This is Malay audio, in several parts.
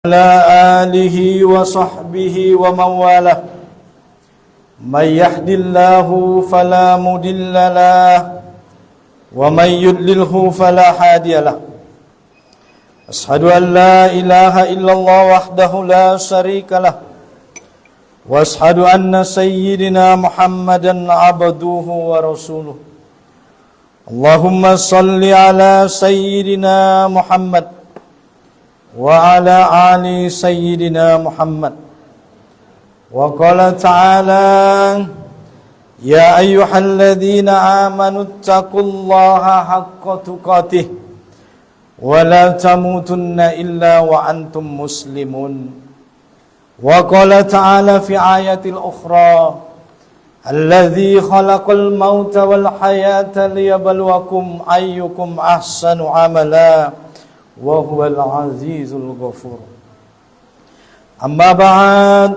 على آله وصحبه ومن والاه من يهد الله فلا مضل له ومن يضلله فلا هادي له أشهد أن لا إله إلا الله وحده لا شريك له وأشهد أن سيدنا محمدا عبده ورسوله اللهم صل على سيدنا محمد وعلى آل سيدنا محمد وقال تعالى يا أيها الذين آمنوا اتقوا الله حق تقاته ولا تموتن إلا وأنتم مسلمون وقال تعالى في آية الأخرى الذي خلق الموت والحياة ليبلوكم أيكم أحسن عملا وهو العزيز الغفور. Amma ba'd.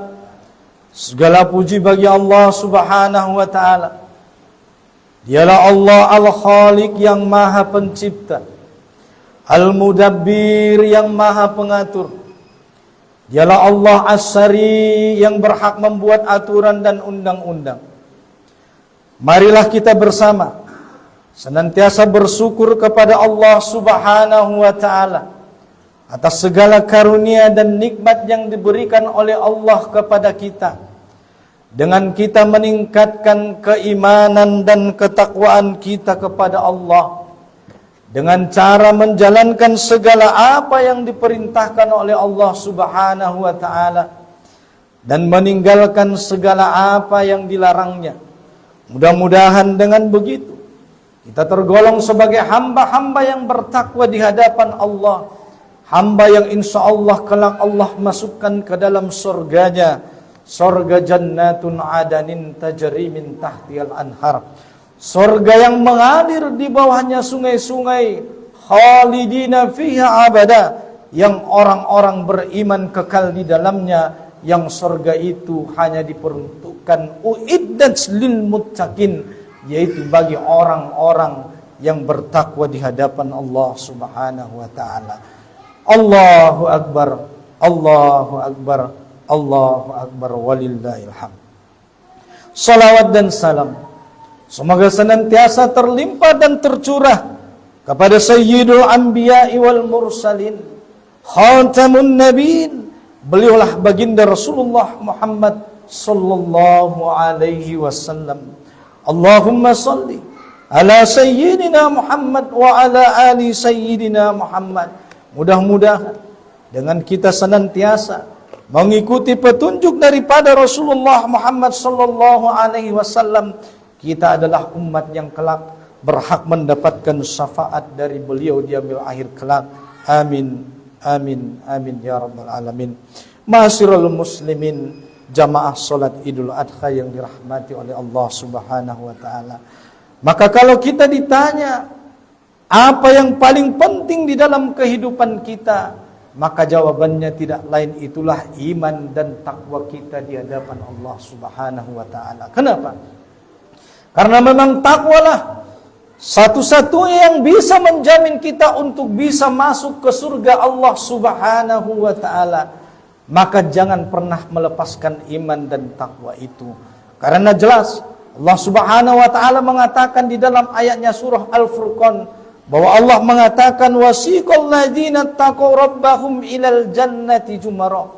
Segala puji bagi Allah Subhanahu wa taala. Dialah Allah Al-Khaliq yang Maha Pencipta, Al-Mudabbir yang Maha Pengatur. Dialah Allah As-Sari yang berhak membuat aturan dan undang-undang. Marilah kita bersama senantiasa bersyukur kepada Allah Subhanahu wa taala atas segala karunia dan nikmat yang diberikan oleh Allah kepada kita, dengan kita meningkatkan keimanan dan ketakwaan kita kepada Allah dengan cara menjalankan segala apa yang diperintahkan oleh Allah Subhanahu wa taala dan meninggalkan segala apa yang dilarangnya. Mudah-mudahan dengan begitu kita tergolong sebagai hamba-hamba yang bertakwa di hadapan Allah, hamba yang insya Allah kelak Allah masukkan ke dalam surganya, surga jannatun adanin tajri min tahtiyal anhar, surga yang mengalir di bawahnya sungai-sungai, khalidina fiha abada, yang orang-orang beriman kekal di dalamnya, yang surga itu hanya diperuntukkan uiddat lil muttaqin, yaitu bagi orang-orang yang bertakwa di hadapan Allah Subhanahu wa taala. Allahu akbar, Allahu akbar, Allahu akbar, walillahil hamd. Salawat dan salam semoga senantiasa terlimpah dan tercurah kepada Sayyidul Anbiya'i wal Mursalin, Khatamun Nabiyyin. Beliaulah baginda Rasulullah Muhammad sallallahu alaihi wasallam. Allahumma salli ala sayyidina Muhammad wa ala ali sayyidina Muhammad. Mudah-mudahan dengan kita senantiasa mengikuti petunjuk daripada Rasulullah Muhammad sallallahu alaihi wasallam, kita adalah umat yang kelak berhak mendapatkan syafaat dari beliau di yaumil akhir kelak. Amin, amin, amin ya rabbal alamin. Ma'asyiral muslimin, jamaah salat Idul Adha yang dirahmati oleh Allah Subhanahu wa taala. Maka kalau kita ditanya apa yang paling penting di dalam kehidupan kita, maka jawabannya tidak lain itulah iman dan takwa kita di hadapan Allah Subhanahu wa taala. Kenapa? Karena memang takwalah satu-satunya yang bisa menjamin kita untuk bisa masuk ke surga Allah Subhanahu wa taala. Maka jangan pernah melepaskan iman dan takwa itu. Karena jelas Allah Subhanahu wa taala mengatakan di dalam ayatnya surah Al-Furqan bahwa Allah mengatakan wasiqal ladzina taqaw rabbahum ilal jannati zumara.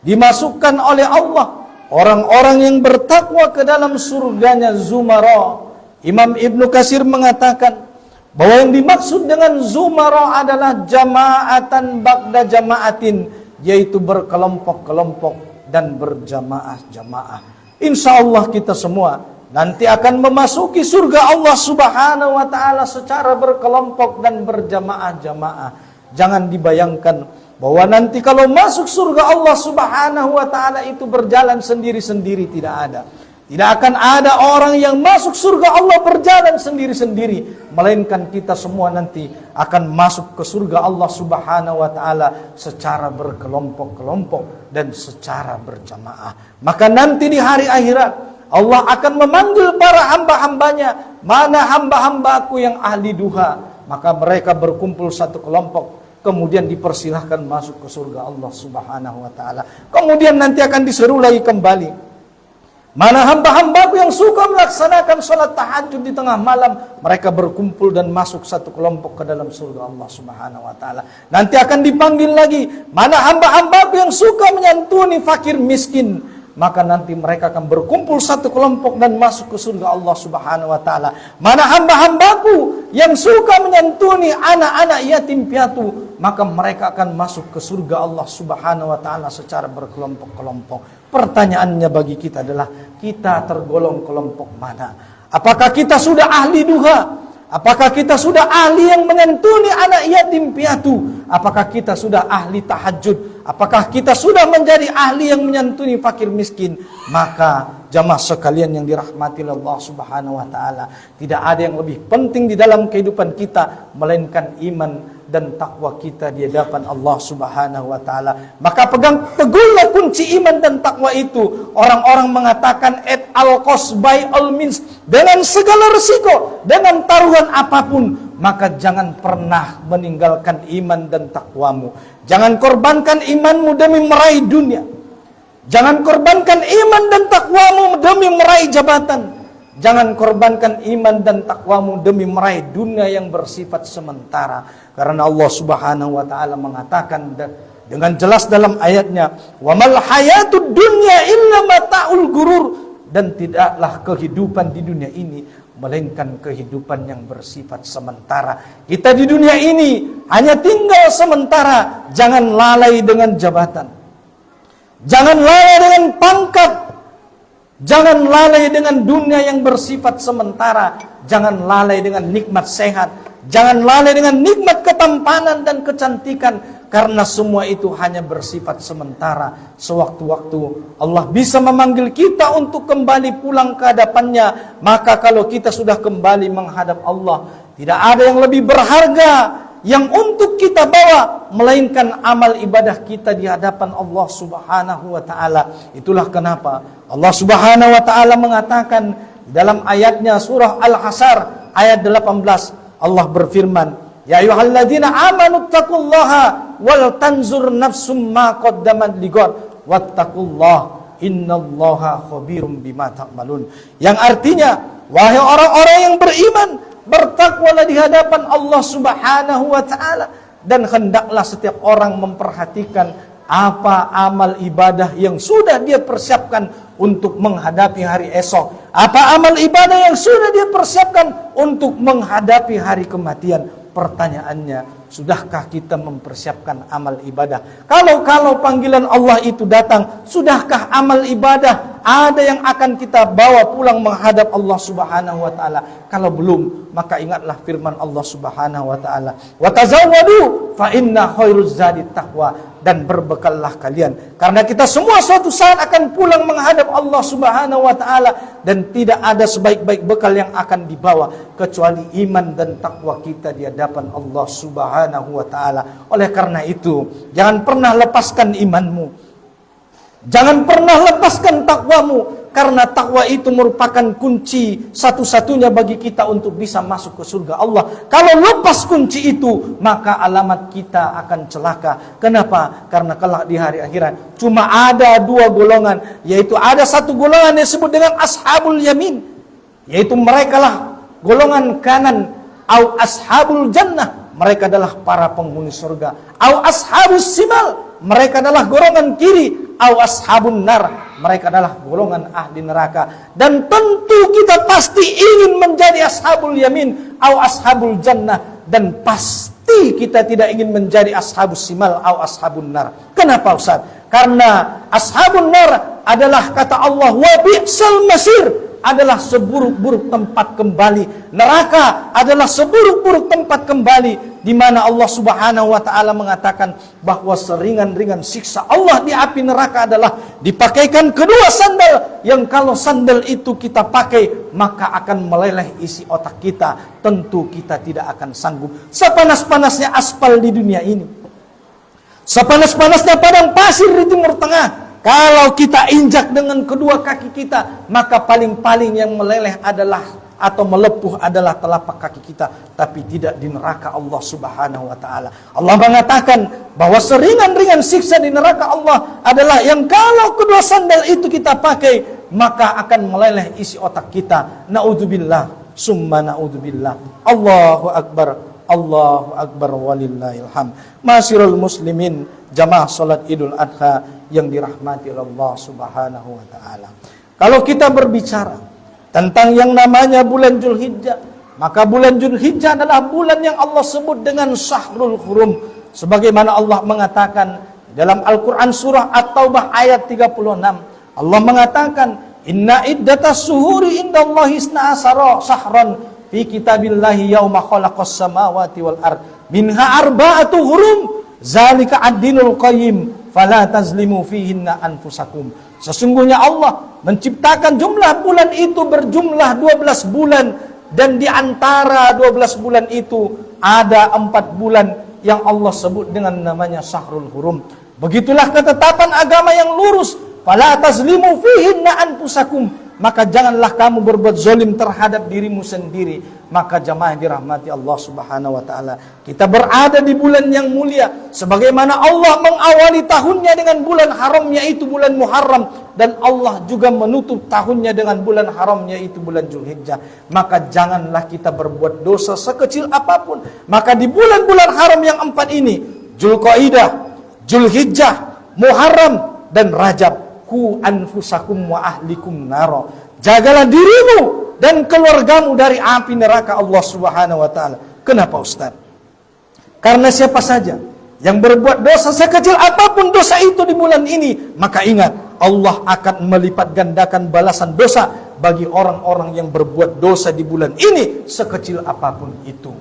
Dimasukkan oleh Allah orang-orang yang bertakwa ke dalam surganya zumara. Imam Ibnu Katsir mengatakan bahwa yang dimaksud dengan zumara adalah jama'atan ba'da jama'atin, yaitu berkelompok-kelompok dan berjamaah-jamaah. Insya Allah kita semua nanti akan memasuki surga Allah Subhanahu wa taala secara berkelompok dan berjamaah-jamaah. Jangan dibayangkan bahwa nanti kalau masuk surga Allah Subhanahu wa taala itu berjalan sendiri-sendiri, tidak ada. Tidak akan ada orang yang masuk surga Allah berjalan sendiri-sendiri, melainkan kita semua nanti akan masuk ke surga Allah Subhanahu wa taala secara berkelompok-kelompok dan secara berjamaah. Maka nanti di hari akhirat Allah akan memanggil para hamba-hambanya, mana hamba-hambaku yang ahli duha, maka mereka berkumpul satu kelompok kemudian dipersilahkan masuk ke surga Allah Subhanahu wa taala. Kemudian nanti akan diseru lagi kembali. Mana hamba-hambaku yang suka melaksanakan sholat tahajud di tengah malam, mereka berkumpul dan masuk satu kelompok ke dalam surga Allah Subhanahu wa taala. Nanti akan dipanggil lagi, mana hamba-hambaku yang suka menyantuni fakir miskin, maka nanti mereka akan berkumpul satu kelompok dan masuk ke surga Allah Subhanahu wa taala. Mana hamba-hambaku yang suka menyantuni anak-anak yatim piatu, maka mereka akan masuk ke surga Allah Subhanahu wa taala secara berkelompok-kelompok. Pertanyaannya bagi kita adalah, kita tergolong kelompok mana? Apakah kita sudah ahli duha? Apakah kita sudah ahli yang menyantuni anak yatim piatu? Apakah kita sudah ahli tahajud? Apakah kita sudah menjadi ahli yang menyantuni fakir miskin? Maka jamaah sekalian yang dirahmati Allah Subhanahu wa taala, tidak ada yang lebih penting di dalam kehidupan kita melainkan iman dan takwa kita di hadapan Allah Subhanahu wa taala. Maka pegang teguhlah kunci iman dan takwa itu. Orang-orang mengatakan at all cost, by all means, dengan segala resiko, dengan taruhan apapun, maka jangan pernah meninggalkan iman dan takwamu. Jangan korbankan imanmu demi meraih dunia. Jangan korbankan iman dan takwamu demi meraih jabatan. Jangan korbankan iman dan takwamu demi meraih dunia yang bersifat sementara. Karena Allah Subhanahu wa taala mengatakan dengan jelas dalam ayatnya, "Wa mal hayatud dunya illa mata'ul gurur." Dan tidaklah kehidupan di dunia ini melainkan kehidupan yang bersifat sementara. Kita di dunia ini hanya tinggal sementara. Jangan lalai dengan jabatan. Jangan lalai dengan pangkat. Jangan lalai dengan dunia yang bersifat sementara. Jangan lalai dengan nikmat sehat. Jangan lalai dengan nikmat ketampanan dan kecantikan. Karena semua itu hanya bersifat sementara. Sewaktu-waktu Allah bisa memanggil kita untuk kembali pulang ke hadapannya. Maka kalau kita sudah kembali menghadap Allah, tidak ada yang lebih berharga yang untuk kita bawa melainkan amal ibadah kita di hadapan Allah Subhanahu wa taala. Itulah kenapa Allah Subhanahu wa taala mengatakan dalam ayatnya surah Al-Hasyr ayat 18, Allah berfirman, "Ya ayyuhalladzina amanu taqullaha wal tanzur nafsum ma qaddamat lighad wattaqullaha innallaha khabirum bima ta'malun." Yang artinya, wahai orang-orang yang beriman, bertakwalah di hadapan Allah Subhanahu wa taala, dan hendaklah setiap orang memperhatikan apa amal ibadah yang sudah dia persiapkan untuk menghadapi hari esok. Apa amal ibadah yang sudah dia persiapkan untuk menghadapi hari kematian. Pertanyaannya, sudahkah kita mempersiapkan amal ibadah? Kalau panggilan Allah itu datang, sudahkah amal ibadah ada yang akan kita bawa pulang menghadap Allah Subhanahu wa taala? Kalau belum, maka ingatlah firman Allah Subhanahu wa taala, "Wa tazawwadu fa inna khairuz zadi taqwa." Dan berbekallah kalian, karena kita semua suatu saat akan pulang menghadap Allah Subhanahu wa taala, dan tidak ada sebaik-baik bekal yang akan dibawa kecuali iman dan takwa kita di hadapan Allah Subhanahu wa taala. Oleh karena itu, jangan pernah lepaskan imanmu. Jangan pernah lepaskan takwamu, karena takwa itu merupakan kunci satu-satunya bagi kita untuk bisa masuk ke surga Allah. Kalau lepas kunci itu, maka alamat kita akan celaka. Kenapa? Karena kelak di hari akhirat cuma ada dua golongan, yaitu ada satu golongan yang disebut dengan ashabul yamin, yaitu mereka lah golongan kanan, au ashabul jannah, mereka adalah para penghuni surga, au ashabus simal, mereka adalah golongan kiri, au ashabun nar, mereka adalah golongan ahli neraka. Dan tentu kita pasti ingin menjadi ashabul yamin au ashabul jannah, dan pasti kita tidak ingin menjadi ashabus simal au ashabun nar. Kenapa Ustaz? Karena ashabun nar adalah kata Allah, wa bi'sal masir, adalah seburuk-buruk tempat kembali. Neraka adalah seburuk-buruk tempat kembali, di mana Allah Subhanahu wa taala mengatakan bahwa seringan-ringan siksa Allah di api neraka adalah dipakaikan kedua sandal, yang kalau sandal itu kita pakai maka akan meleleh isi otak kita. Tentu kita tidak akan sanggup. Sepanas-panasnya aspal di dunia ini, sepanas-panasnya padang pasir di Timur Tengah, kalau kita injak dengan kedua kaki kita, maka paling-paling yang meleleh adalah atau melepuh adalah telapak kaki kita, tapi tidak di neraka Allah Subhanahu wa taala. Allah mengatakan bahwa seringan-ringan siksa di neraka Allah adalah yang kalau kedua sandal itu kita pakai, maka akan meleleh isi otak kita. Naudzubillah, summa naudzubillah. Allahu akbar, Allahu akbar walillahil hamd. Masirul muslimin, jamaah salat Idul Adha yang dirahmati Allah Subhanahu wa taala. Kalau kita berbicara tentang yang namanya bulan Dzulhijjah, maka bulan Dzulhijjah adalah bulan yang Allah sebut dengan Syahrul Hurum, sebagaimana Allah mengatakan dalam Al-Qur'an surah At-Taubah ayat 36. Allah mengatakan, "Inna iddatas suhuri indallahi isna asyara syahran fi kitabillahi yauma khalaqas samawati wal ard minha arba'atu hurum zalika ad-dinul qayyim fala tazlimu fihinna anfusakum." Sesungguhnya Allah menciptakan jumlah bulan itu berjumlah 12 bulan, dan di antara 12 bulan itu ada 4 bulan yang Allah sebut dengan namanya Syahrul Hurum. Begitulah ketetapan agama yang lurus. Fala tazlimu fihinna anfusakum, maka janganlah kamu berbuat zalim terhadap dirimu sendiri. Maka jamaah yang dirahmati Allah Subhanahu wa taala, kita berada di bulan yang mulia sebagaimana Allah mengawali tahunnya dengan bulan haram yaitu bulan Muharram, dan Allah juga menutup tahunnya dengan bulan haram yaitu bulan Dzulhijjah. Maka janganlah kita berbuat dosa sekecil apapun. Maka di bulan-bulan haram yang 4 ini, Dzulqa'dah, Dzulhijjah, Muharram dan Rajab, ku anfusakum wa ahlikum naro. Jagalah dirimu dan keluargamu dari api neraka Allah Subhanahu wa taala. Kenapa Ustaz? Karena siapa saja yang berbuat dosa sekecil apapun dosa itu di bulan ini, maka ingat Allah akan melipat gandakan balasan dosa bagi orang-orang yang berbuat dosa di bulan ini sekecil apapun itu.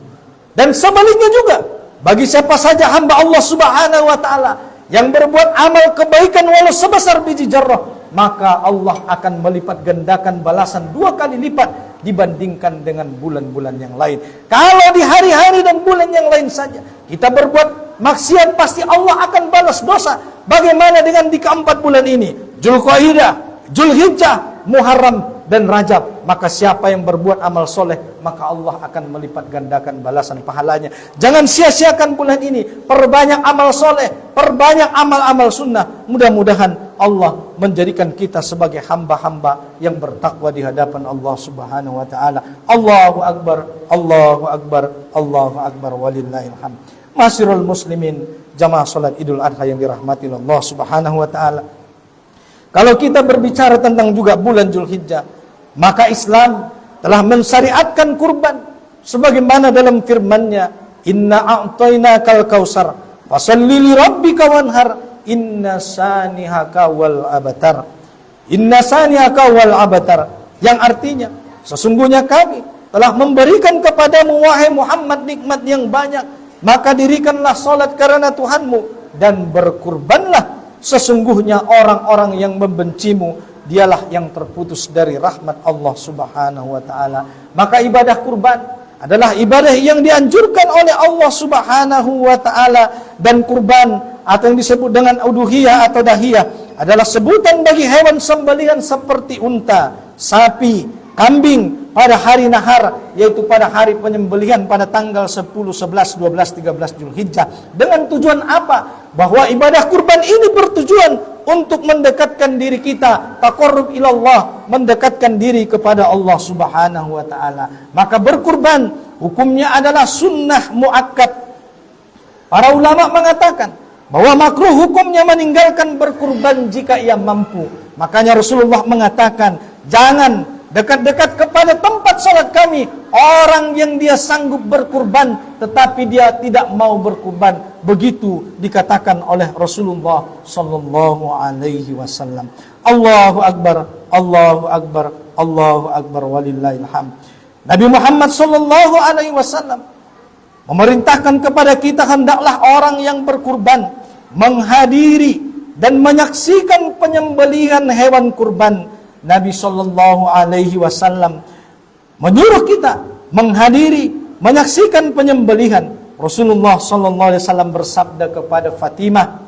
Dan sebaliknya juga, bagi siapa saja hamba Allah Subhanahu wa taala yang berbuat amal kebaikan walau sebesar biji zarrah, maka Allah akan melipat gandakan balasan 2 kali lipat dibandingkan dengan bulan-bulan yang lain. Kalau di hari-hari dan bulan yang lain saja kita berbuat maksiat, pasti Allah akan balas dosa. Bagaimana dengan di keempat bulan ini, Dzulqa'dah, Dzulhijjah, Muharram dan Rajab? Maka siapa yang berbuat amal soleh, maka Allah akan melipat gandakan balasan pahalanya. Jangan sia-siakan bulan ini, perbanyak amal soleh, perbanyak amal-amal sunnah. Mudah-mudahan Allah menjadikan kita sebagai hamba-hamba yang bertakwa di hadapan Allah Subhanahu wa taala. Allahu akbar, Allahu akbar, Allahu akbar walillahil hamd. Masirul muslimin, jamaah salat Idul Adha yang dirahmati Allah Subhanahu wa taala. Kalau kita berbicara tentang juga bulan Dzulhijjah, maka Islam telah mensyariatkan kurban sebagaimana dalam firman-Nya, "Inna a'tainakal kautsar, fasholli li rabbika wanhar, inna sanihaka wal abtar." Inna sanihaka wal abtar, yang artinya sesungguhnya kami telah memberikan kepadamu wahai Muhammad nikmat yang banyak, maka dirikanlah salat karena Tuhanmu dan berkurbanlah. Sesungguhnya orang-orang yang membencimu dialah yang terputus dari rahmat Allah Subhanahu wa taala. Maka ibadah kurban adalah ibadah yang dianjurkan oleh Allah Subhanahu wa taala, dan kurban atau yang disebut dengan udhiyah atau dahiyah adalah sebutan bagi hewan sembelihan seperti unta, sapi, kambing pada hari nahar, yaitu pada hari penyembelihan pada tanggal 10, 11, 12, 13 Dzulhijjah. Dengan tujuan apa? Bahwa ibadah kurban ini bertujuan untuk mendekatkan diri kita, taqarrub ilallah, mendekatkan diri kepada Allah Subhanahu wa taala. Maka berkurban hukumnya adalah sunnah muakkad. Para ulama mengatakan bahwa makruh hukumnya meninggalkan berkurban jika ia mampu. Makanya Rasulullah mengatakan, jangan dekat-dekat kepada tempat salat kami orang yang dia sanggup berkurban tetapi dia tidak mau berkurban. Begitu dikatakan oleh Rasulullah sallallahu alaihi wasallam. Allahu akbar, Allahu akbar, Allahu akbar walillahil hamd. Nabi Muhammad sallallahu alaihi wasallam memerintahkan kepada kita, hendaklah orang yang berkurban menghadiri dan menyaksikan penyembelihan hewan kurban. Nabi sallallahu alaihi wasallam menyuruh kita menghadiri, menyaksikan penyembelihan. Rasulullah sallallahu alaihi wasallam bersabda kepada Fatimah,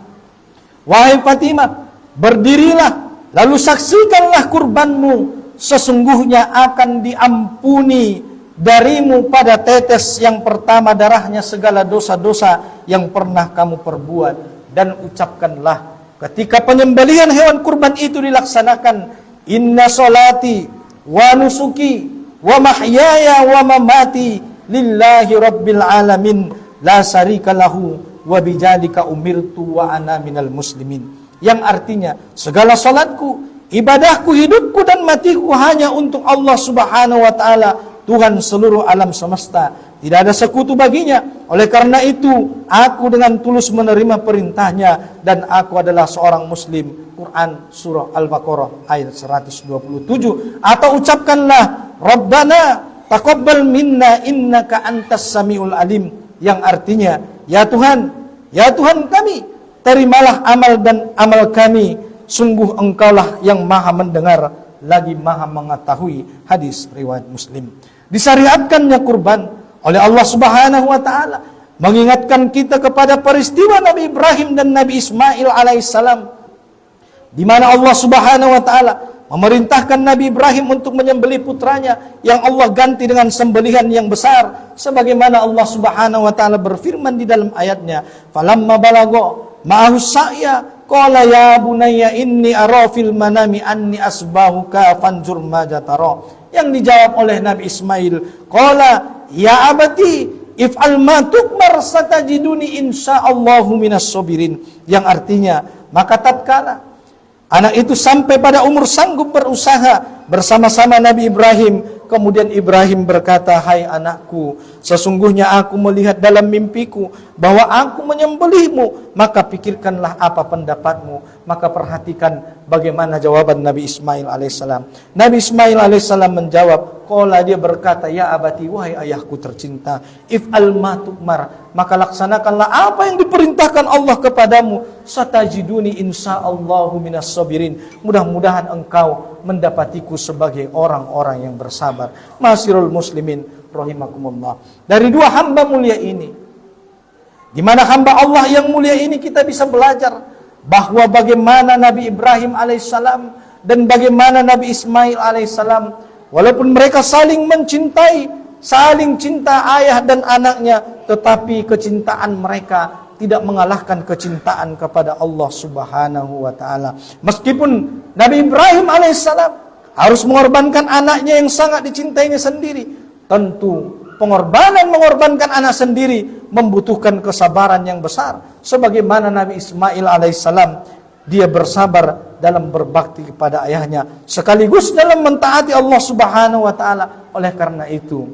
"Wahai Fatimah, berdirilah lalu saksikanlah kurbanmu sesungguhnya akan diampuni darimu pada tetes yang pertama darahnya segala dosa-dosa yang pernah kamu perbuat. Dan ucapkanlah ketika penyembelihan hewan kurban itu dilaksanakan, inna solati wa nusuki wa mahyaya wa mamati lillahi rabbil alamin la syarika lahu wa bidzalika umirtu wa ana minal muslimin. Yang artinya segala salatku, ibadahku, hidupku dan matiku hanya untuk Allah Subhanahu wa taala, Tuhan seluruh alam semesta. Tidak ada sekutu baginya. Oleh karena itu, aku dengan tulus menerima perintahnya dan aku adalah seorang muslim. Quran surah Al-Baqarah ayat 127. Atau ucapkanlah, Rabbana taqabbal minna innaka antas samiul alim. Yang artinya, ya Tuhan kami, terimalah amal kami. Sungguh engkaulah yang maha mendengar lagi maha mengetahui. Hadis riwayat Muslim. Disyariatkannya kurban oleh Allah Subhanahu wa taala mengingatkan kita kepada peristiwa Nabi Ibrahim dan Nabi Ismail alaihissalam, di mana Allah Subhanahu wa taala memerintahkan Nabi Ibrahim untuk menyembelih putranya yang Allah ganti dengan sembelihan yang besar, sebagaimana Allah Subhanahu wa taala berfirman di dalam ayatnya, falamma balagha ma'ahu sa'ya qala ya bunayya inni ara fil manami anni asbahuka fanzur ma tara. Yang dijawab oleh Nabi Ismail, qala ya abati if'al ma tukmar satajiduni insyaallahu minas sabirin. Yang artinya, maka tatkala anak itu sampai pada umur sanggup berusaha bersama-sama Nabi Ibrahim, kemudian Ibrahim berkata, hai anakku, sesungguhnya aku melihat dalam mimpiku bahwa aku menyembelihmu, maka pikirkanlah apa pendapatmu. Maka perhatikan bagaimana jawaban Nabi Ismail alaihissalam. Nabi Ismail alaihissalam menjawab, qala, dia berkata, ya abati, wahai ayahku tercinta, if'al ma tukmar, maka laksanakanlah apa yang diperintahkan Allah kepadamu, satajiduni insyaallahu minas sabirin, mudah-mudahan engkau mendapatiku sebagai orang-orang yang bersabar. Masirul muslimin rahimakumullah. Dari dua hamba mulia ini, di mana hamba Allah yang mulia ini kita bisa belajar bahwa bagaimana Nabi Ibrahim alaihissalam dan bagaimana Nabi Ismail alaihissalam, walaupun mereka saling mencintai, saling cinta ayah dan anaknya, tetapi kecintaan mereka tidak mengalahkan kecintaan kepada Allah Subhanahu wa taala. Meskipun Nabi Ibrahim alaihissalam harus mengorbankan anaknya yang sangat dicintainya sendiri, tentu mengorbankan anak sendiri membutuhkan kesabaran yang besar. Sebagaimana Nabi Ismail alaihissalam, dia bersabar dalam berbakti kepada ayahnya, sekaligus dalam mentaati Allah Subhanahu wa taala. Oleh karena itu,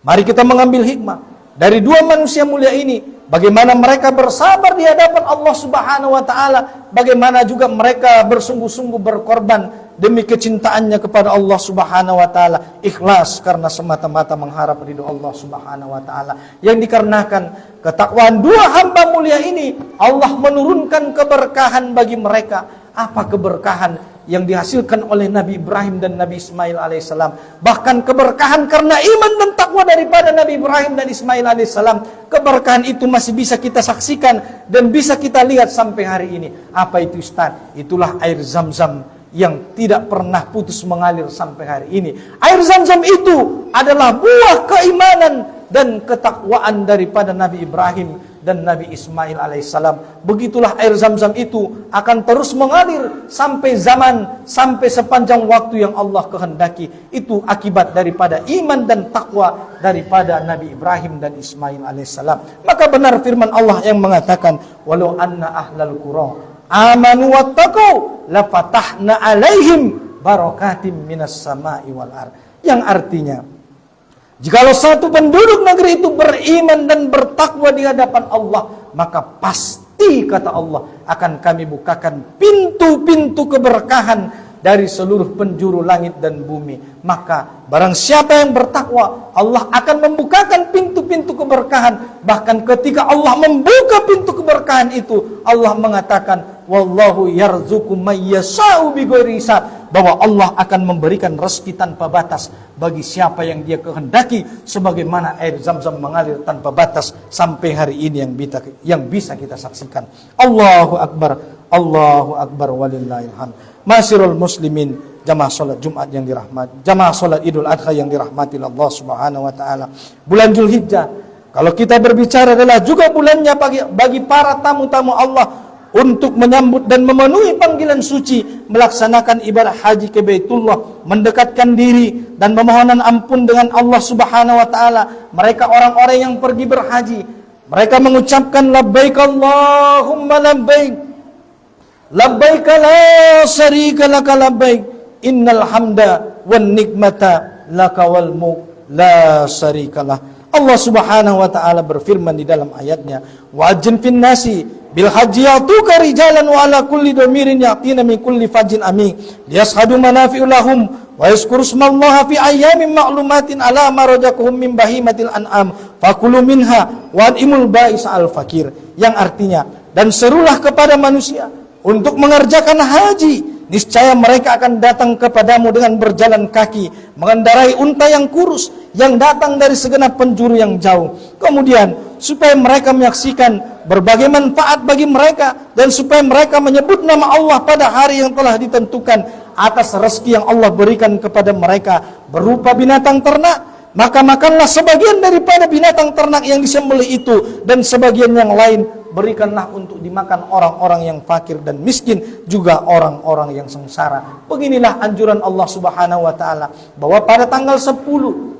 mari kita mengambil hikmah dari dua manusia mulia ini, bagaimana mereka bersabar di hadapan Allah Subhanahu wa taala, bagaimana juga mereka bersungguh-sungguh berkorban demi kecintaannya kepada Allah Subhanahu wa taala, ikhlas karena semata-mata mengharap ridho Allah Subhanahu wa taala. Yang dikarenakan ketakwaan dua hamba mulia ini, Allah menurunkan keberkahan bagi mereka. Apa keberkahan yang dihasilkan oleh Nabi Ibrahim dan Nabi Ismail alaihissalam? Bahkan keberkahan karena iman dan takwa daripada Nabi Ibrahim dan Ismail alaihissalam. Keberkahan itu masih bisa kita saksikan dan bisa kita lihat sampai hari ini. Apa itu Ustaz? Itulah air Zam-Zam yang tidak pernah putus mengalir sampai hari ini. Air Zam-Zam itu adalah buah keimanan dan ketakwaan daripada Nabi Ibrahim dan Nabi Ismail alaihissalam. Begitulah air Zam-Zam itu akan terus mengalir sampai zaman, sampai sepanjang waktu yang Allah kehendaki. Itu akibat daripada iman dan takwa daripada Nabi Ibrahim dan Ismail alaihissalam. Maka benar firman Allah yang mengatakan, walau anna ahlal qura amanu wattaqau lafatahna alaihim barakatim minas sama'i wal ard. Yang artinya, jikalau satu penduduk negeri itu beriman dan bertakwa di hadapan Allah, maka pasti, kata Allah, akan kami bukakan pintu-pintu keberkahan dari seluruh penjuru langit dan bumi. Maka barang siapa yang bertakwa, Allah akan membukakan pintu-pintu keberkahan. Bahkan ketika Allah membuka pintu keberkahan itu, Allah mengatakan, wallahu yarzuqu may yasha'u bighairi hisab, bahwa Allah akan memberikan rezeki tanpa batas bagi siapa yang Dia kehendaki, sebagaimana air Zam-Zam mengalir tanpa batas sampai hari ini yang bisa kita saksikan. Allahu akbar, Allahu Akbar walillahil hamd. Masyarul muslimin, jamaah salat Jumat yang dirahmati, jamaah salat Idul Adha yang dirahmati Allah Subhanahu wa taala. Bulan Zulhijjah, kalau kita berbicara adalah juga bulannya bagi para tamu-tamu Allah untuk menyambut dan memenuhi panggilan suci, melaksanakan ibadah haji ke Baitullah, mendekatkan diri dan memohonan ampun dengan Allah Subhanahu wa taala. Mereka orang-orang yang pergi berhaji, mereka mengucapkan labbaik Allahumma labbaik, labbaik la syarika laka labbaik, innal hamda wan nikmata laka wal mulk la syarikalah. Allah Subhanahu wa taala berfirman di dalam ayatnya, wajin fin nasi bil haji yatuka rijalan wa ala kulli dhamirin yatina min kulli fajin amin liyashhadu manafi'u lahum wa yazkuru smallaha fi ayyamin ma'lumatin ala ma razaqahum min bahimatil an'am fakulu minha wa imul ba'is al fakir, yang artinya, dan serulah kepada manusia untuk mengerjakan haji, niscaya mereka akan datang kepadamu dengan berjalan kaki, mengendarai unta yang kurus, yang datang dari segenap penjuru yang jauh. Kemudian, supaya mereka menyaksikan berbagai manfaat bagi mereka, dan supaya mereka menyebut nama Allah pada hari yang telah ditentukan atas rezeki yang Allah berikan kepada mereka berupa binatang ternak, maka makanlah sebagian daripada binatang ternak yang disembelih itu, dan sebagian yang lain berikanlah untuk dimakan orang-orang yang fakir dan miskin, juga orang-orang yang sengsara. Beginilah anjuran Allah Subhanahu wa taala, bahwa pada tanggal 10,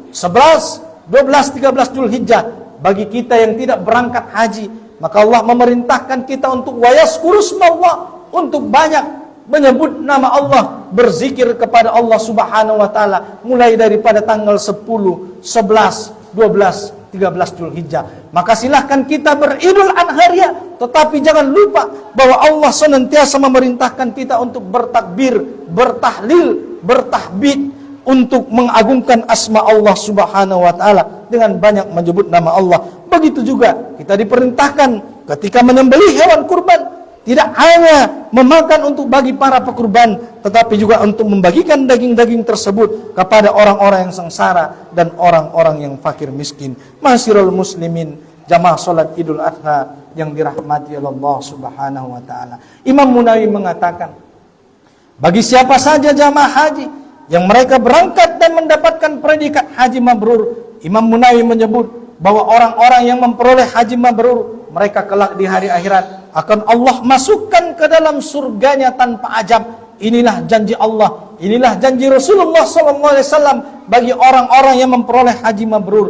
11, 12, 13 Zulhijjah, bagi kita yang tidak berangkat haji, maka Allah memerintahkan kita untuk wayaskurusmallah, untuk banyak menyebut nama Allah, berzikir kepada Allah Subhanahu wa taala, mulai daripada tanggal 10, 11, 12, 13 Zulhijjah. Maka silahkan kita beridul adha, tetapi jangan lupa bahwa Allah senantiasa memerintahkan kita untuk bertakbir, bertahlil, bertahbid, untuk mengagungkan asma Allah Subhanahu wa taala dengan banyak menyebut nama Allah. Begitu juga kita diperintahkan ketika menyembelih hewan kurban, tidak hanya memakan untuk bagi para pekurban, tetapi juga untuk membagikan daging-daging tersebut kepada orang-orang yang sengsara dan orang-orang yang fakir miskin. Masyarul muslimin, jamaah salat Idul Adha yang dirahmati Allah Subhanahu wa taala. Imam Munawi mengatakan, bagi siapa saja jamaah haji yang mereka berangkat dan mendapatkan predikat haji mabrur, Imam Munawi menyebut bahwa orang-orang yang memperoleh haji mabrur, mereka kelak di hari akhirat akan Allah masukkan ke dalam surganya tanpa ajab. Inilah janji Allah, inilah janji Rasulullah SAW bagi orang-orang yang memperoleh haji mabrur.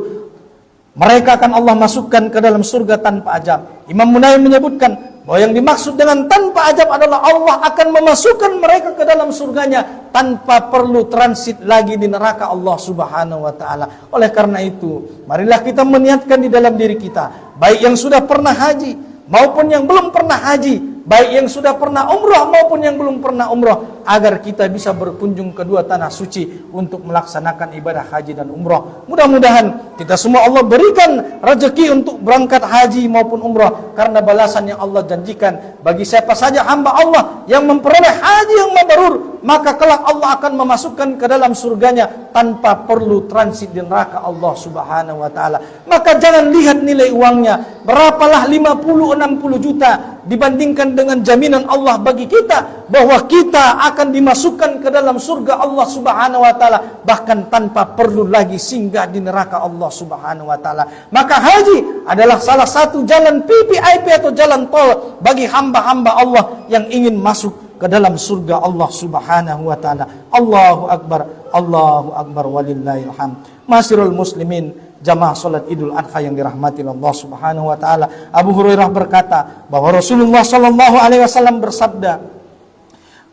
Mereka akan Allah masukkan ke dalam surga tanpa ajab. Imam Munawi menyebutkan bahwa yang dimaksud dengan tanpa ajab adalah Allah akan memasukkan mereka ke dalam surganya tanpa perlu transit lagi di neraka Allah Subhanahu wa taala. Oleh karena itu, marilah kita meniatkan di dalam diri kita, baik yang sudah pernah haji maupun yang belum pernah haji, baik yang sudah pernah umrah maupun yang belum pernah umrah, agar kita bisa berkunjung ke dua tanah suci untuk melaksanakan ibadah haji dan umrah. Mudah-mudahan kita semua Allah berikan rezeki untuk berangkat haji maupun umrah, karena balasan yang Allah janjikan bagi siapa saja hamba Allah yang memperoleh haji yang mabrur, maka kelak Allah akan memasukkan ke dalam surganya tanpa perlu transit di neraka Allah Subhanahu wa taala. Maka jangan lihat nilai uangnya, berapalah 50, 60 juta dibandingkan dengan jaminan Allah bagi kita bahwa kita akan dimasukkan ke dalam surga Allah Subhanahu wa taala, bahkan tanpa perlu lagi singgah di neraka Allah Subhanahu wa taala. Maka haji adalah salah satu jalan VVIP atau jalan tol bagi hamba-hamba Allah yang ingin masuk ke dalam surga Allah Subhanahu wa taala. Allahu akbar, Allahu akbar walillahil hamd. Masyarul muslimin, jamaah salat Idul Adha yang dirahmati Allah Subhanahu wa taala. Abu Hurairah berkata bahwa Rasulullah sallallahu alaihi wasallam bersabda,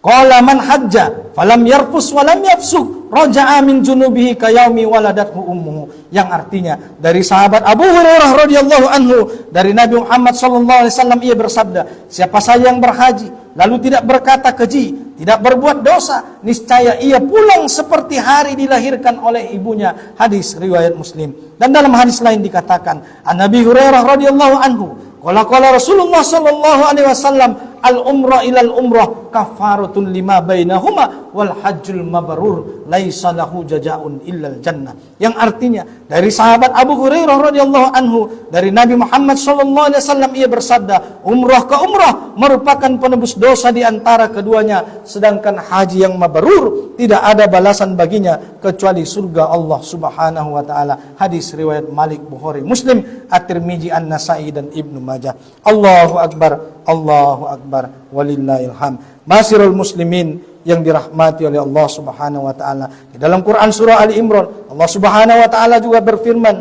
qala man hajja falam yarfus walam yafsuk raja'a min junubihi kayaumi waladathu ummuhu, yang artinya dari sahabat Abu Hurairah radhiyallahu anhu dari Nabi Muhammad sallallahu alaihi wasallam, ia bersabda, siapa saja yang berhaji lalu tidak berkata keji, tidak berbuat dosa, niscaya ia pulang seperti hari dilahirkan oleh ibunya. Hadis riwayat Muslim. Dan dalam hadis lain dikatakan, An Nabi Hurairah radhiyallahu anhu, qala Rasulullah sallallahu alaihi wasallam, al-umrah ilal umrah kafaratun lima bainahuma wal hajjul mabrur laisa lahu jazaa'un illal jannah. Yang artinya dari sahabat Abu Hurairah radhiyallahu anhu dari Nabi Muhammad sallallahu alaihi wasallam ia bersabda, umrah ke umrah merupakan penebus dosa di antara keduanya, sedangkan haji yang mabrur tidak ada balasan baginya kecuali surga Allah Subhanahu wa taala. Hadis riwayat Malik, Bukhari, Muslim, At-Tirmizi, An-Nasa'i dan Ibnu Majah. Allahu akbar, Allahu akbar, walillahil hamd. Masirul muslimin yang dirahmati oleh Allah Subhanahu wa taala. Di dalam Quran surah Ali Imran, Allah Subhanahu wa taala juga berfirman,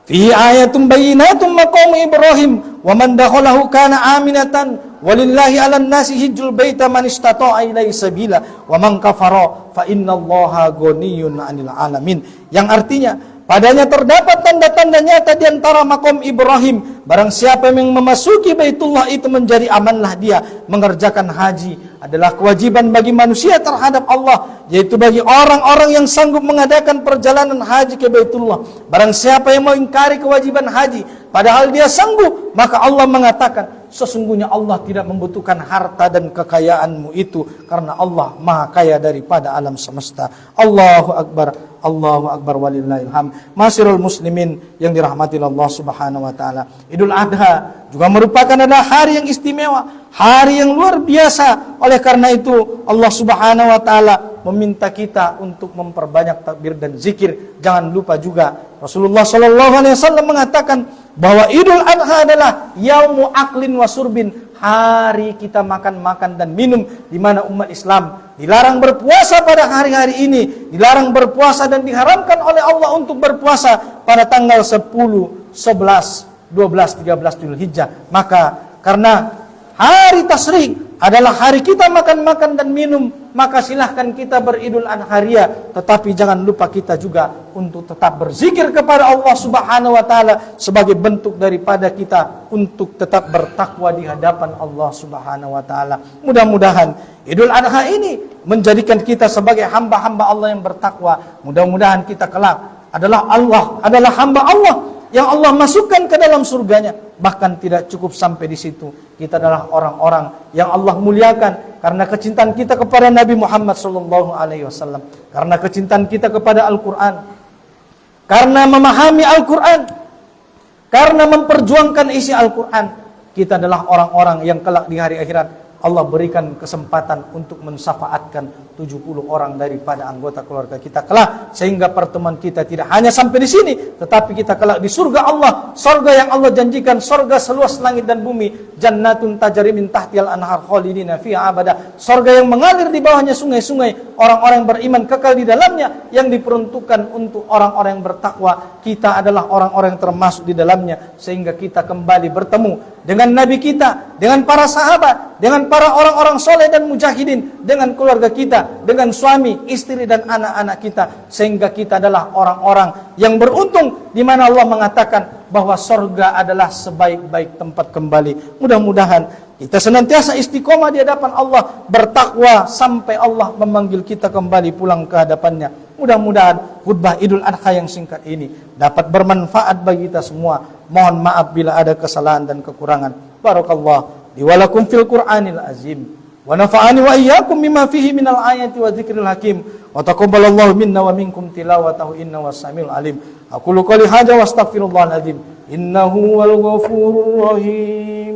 "Fi ayatum bayyinatum maqam Ibrahim wa man dakhalahu kana aminatan walillahi 'alan nasi hijjul baita man istata'a ilaihi sabila wa man kafara fa innallaha ghaniyyun 'anil 'alamin." Yang artinya padanya terdapat tanda-tanda nyata di antara makom Ibrahim. Barang siapa yang memasuki Baitullah itu menjadi amanlah dia. Mengerjakan haji adalah kewajiban bagi manusia terhadap Allah, yaitu bagi orang-orang yang sanggup mengadakan perjalanan haji ke Baitullah. Barang siapa yang mengingkari kewajiban haji padahal dia sanggup, maka Allah mengatakan, sesungguhnya Allah tidak membutuhkan harta dan kekayaanmu itu, karena Allah maha kaya daripada alam semesta. Allahu akbar, Allahu akbar, walillahil hamd. Masirul muslimin yang dirahmati Allah Subhanahu wa taala. Idul Adha juga merupakan adalah hari yang istimewa, hari yang luar biasa. Oleh karena itu Allah Subhanahu wa taala meminta kita untuk memperbanyak takbir dan zikir. Jangan lupa juga Rasulullah sallallahu alaihi wasallam mengatakan bahwa Idul Adha adalah yaumu aklin wa surbin, hari kita makan-makan dan minum, di mana umat Islam dilarang berpuasa pada hari-hari ini, dilarang berpuasa dan diharamkan oleh Allah untuk berpuasa pada tanggal 10, 11, 12, 13 Dzulhijjah. Maka karena hari tasyrik adalah hari kita makan-makan dan minum, maka silahkan kita beridul adha, tetapi jangan lupa kita juga untuk tetap berzikir kepada Allah Subhanahu wa taala sebagai bentuk daripada kita untuk tetap bertakwa di hadapan Allah Subhanahu wa taala. Mudah-mudahan Idul Adha ini menjadikan kita sebagai hamba-hamba Allah yang bertakwa. Mudah-mudahan kita kelak adalah hamba Allah yang Allah masukkan ke dalam surganya. Bahkan tidak cukup sampai di situ, kita adalah orang-orang yang Allah muliakan karena kecintaan kita kepada Nabi Muhammad sallallahu alaihi wasallam, karena kecintaan kita kepada Al-Qur'an, karena memahami Al-Qur'an, karena memperjuangkan isi Al-Qur'an. Kita adalah orang-orang yang kelak di hari akhirat Allah berikan kesempatan untuk mensyafaatkan 70 orang daripada anggota keluarga kita kelak, sehingga pertemuan kita tidak hanya sampai di sini, tetapi kita kelak di surga Allah, surga yang Allah janjikan, surga seluas langit dan bumi, jannatun tajri min tahtihal anhar khalidina fiha abada, surga yang mengalir di bawahnya sungai-sungai, orang-orang beriman kekal di dalamnya, yang diperuntukkan untuk orang-orang yang bertakwa. Kita adalah orang-orang yang termasuk di dalamnya, sehingga kita kembali bertemu dengan Nabi kita, dengan para sahabat, dengan para orang-orang soleh dan mujahidin, dengan keluarga kita, dengan suami, istri dan anak-anak kita, sehingga kita adalah orang-orang yang beruntung, di mana Allah mengatakan bahwa surga adalah sebaik-baik tempat kembali. Mudah-mudahan kita senantiasa istiqomah di hadapan Allah, bertakwa sampai Allah memanggil kita kembali pulang ke hadapannya. Mudah-mudahan khutbah Idul Adha yang singkat ini dapat bermanfaat bagi kita semua. Mohon maaf bila ada kesalahan dan kekurangan. Barakallah li wa lakum fil Qur'anil azim wa nafa'ani wa iyyakum bima fihi minal ayati wa dzikril hakim wa taqabbalallahu minna wa minkum tilawatahu innahu was-samiul alim. Aqulu qouli hadza wa astaghfirullahal azim innahu wal ghafurur rahim.